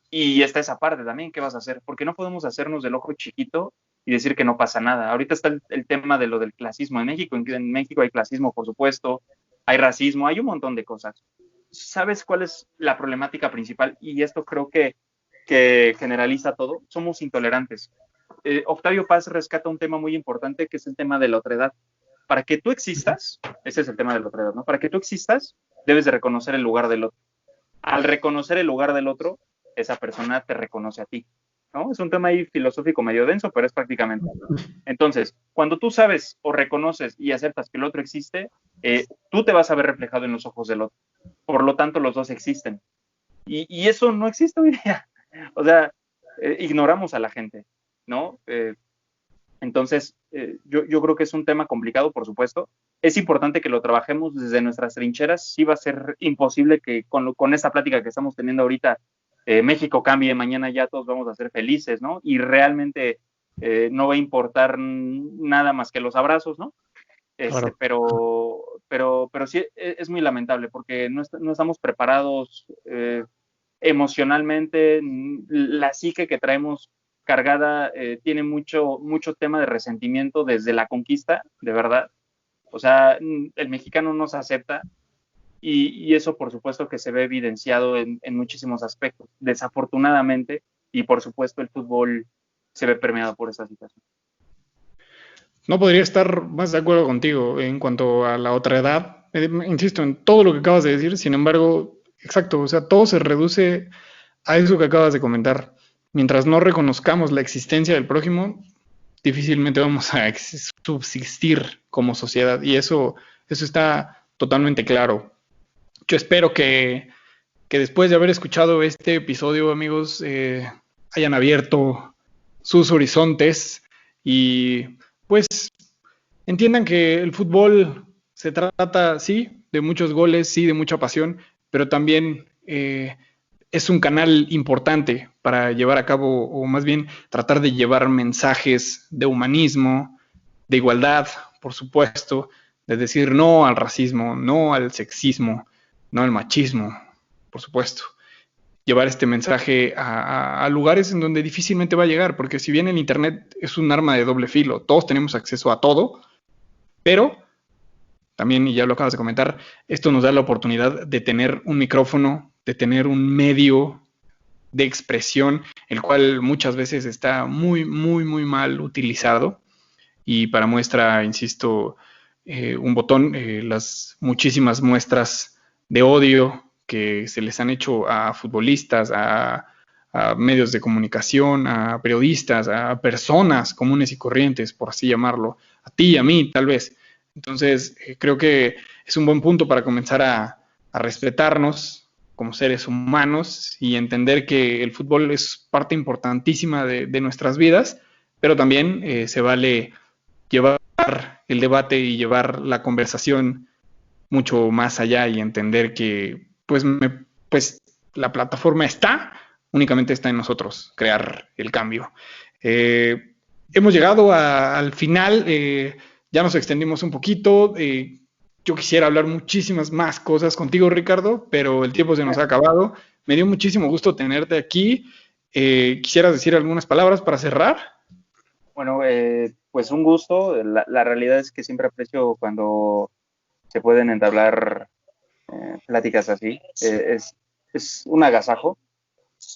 Y está esa parte también, ¿qué vas a hacer? Porque no podemos hacernos del ojo chiquito y decir que no pasa nada. Ahorita está el tema de lo del clasismo en México. En México hay clasismo, por supuesto, hay racismo, hay un montón de cosas. ¿Sabes cuál es la problemática principal? Y esto creo que generaliza todo. Somos intolerantes. Octavio Paz rescata un tema muy importante que es el tema de la otredad. Para que tú existas, ese es el tema de la otredad, ¿no? Para que tú existas, debes de reconocer el lugar del otro. Al reconocer el lugar del otro, esa persona te reconoce a ti, ¿no? Es un tema ahí filosófico medio denso, pero es prácticamente. Entonces, cuando tú sabes o reconoces y aceptas que el otro existe, tú te vas a ver reflejado en los ojos del otro. Por lo tanto, los dos existen. Y eso no existe hoy día. O sea, ignoramos a la gente, ¿no? Entonces, yo creo que es un tema complicado, por supuesto, es importante que lo trabajemos desde nuestras trincheras. Sí va a ser imposible que con esta plática que estamos teniendo ahorita, México cambie, mañana ya todos vamos a ser felices, ¿no? Y realmente no va a importar nada más que los abrazos, ¿no? Claro. Pero sí es muy lamentable porque no estamos preparados emocionalmente. La psique que traemos cargada tiene mucho tema de resentimiento desde la conquista, de verdad. O sea, el mexicano no se acepta y eso por supuesto que se ve evidenciado en muchísimos aspectos, desafortunadamente, y por supuesto el fútbol se ve permeado por esta situación. No podría estar más de acuerdo contigo en cuanto a la otra edad. Insisto en todo lo que acabas de decir, sin embargo, exacto, o sea, todo se reduce a eso que acabas de comentar. Mientras no reconozcamos la existencia del prójimo, difícilmente vamos a subsistir como sociedad y eso está totalmente claro. Yo espero que después de haber escuchado este episodio, amigos, hayan abierto sus horizontes y pues entiendan que el fútbol se trata, sí, de muchos goles, sí, de mucha pasión, pero también es un canal importante para llevar a cabo, o más bien tratar de llevar mensajes de humanismo, de igualdad, por supuesto, de decir no al racismo, no al sexismo, no al machismo, por supuesto. Llevar este mensaje a lugares en donde difícilmente va a llegar, porque si bien el Internet es un arma de doble filo, todos tenemos acceso a todo, pero también, y ya lo acabas de comentar, esto nos da la oportunidad de tener un micrófono, de tener un medio de expresión, el cual muchas veces está muy, muy, muy mal utilizado. Y para muestra, insisto, un botón, las muchísimas muestras de odio que se les han hecho a futbolistas, a medios de comunicación, a periodistas, a personas comunes y corrientes, por así llamarlo, a ti y a mí, tal vez. Entonces, creo que es un buen punto para comenzar a respetarnos como seres humanos y entender que el fútbol es parte importantísima de nuestras vidas, pero también se vale llevar el debate y llevar la conversación mucho más allá y entender que pues la plataforma únicamente está en nosotros crear el cambio. Hemos llegado al final, ya nos extendimos un poquito, yo quisiera hablar muchísimas más cosas contigo, Ricardo, pero el tiempo se nos ha acabado. Me dio muchísimo gusto tenerte aquí. ¿Quisieras decir algunas palabras para cerrar? Bueno, pues un gusto. La realidad es que siempre aprecio cuando se pueden entablar pláticas así. Es un agasajo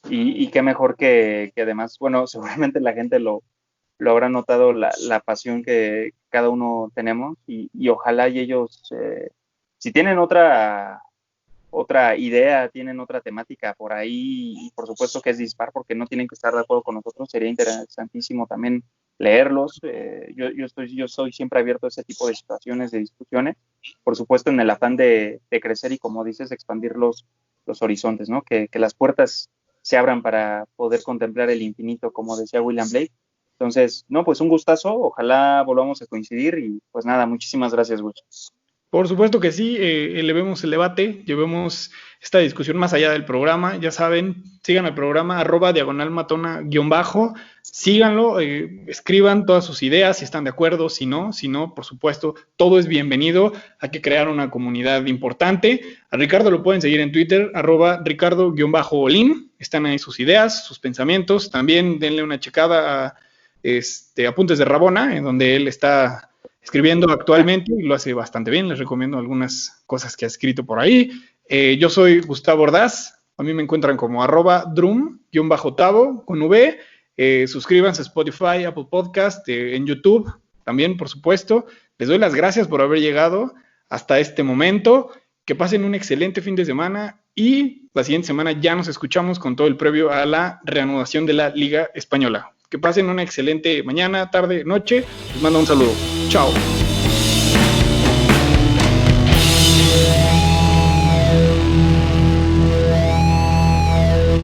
y qué mejor que además, bueno, seguramente la gente lo habrá notado, la pasión que cada uno tenemos y ojalá y ellos, si tienen otra idea, tienen otra temática por ahí, y por supuesto que es dispar, porque no tienen que estar de acuerdo con nosotros, sería interesantísimo también leerlos. Yo soy siempre abierto a ese tipo de situaciones, de discusiones, por supuesto en el afán de crecer y, como dices, expandir los horizontes, ¿no? Que las puertas se abran para poder contemplar el infinito, como decía William Blake. Entonces, no, pues un gustazo, ojalá volvamos a coincidir y pues nada, muchísimas gracias, Will. Por supuesto que sí, elevemos el debate, llevemos esta discusión más allá del programa. Ya saben, sigan el programa @diagonalmatona_, síganlo, escriban todas sus ideas, si están de acuerdo, si no, por supuesto, todo es bienvenido. Hay que crear una comunidad importante. A Ricardo lo pueden seguir en Twitter, @Ricardo_Olin. Están ahí sus ideas, sus pensamientos. También denle una checada a Apuntes de Rabona, en donde él está escribiendo actualmente y lo hace bastante bien. Les recomiendo algunas cosas que ha escrito por ahí. Yo soy Gustavo Ordaz. A mí me encuentran como @drum_tavo con V. Suscríbanse a Spotify, Apple Podcast, en YouTube también, por supuesto. Les doy las gracias por haber llegado hasta este momento. Que pasen un excelente fin de semana y la siguiente semana ya nos escuchamos con todo el previo a la reanudación de la Liga Española. Que pasen una excelente mañana, tarde, noche. Les mando un saludo. Chao.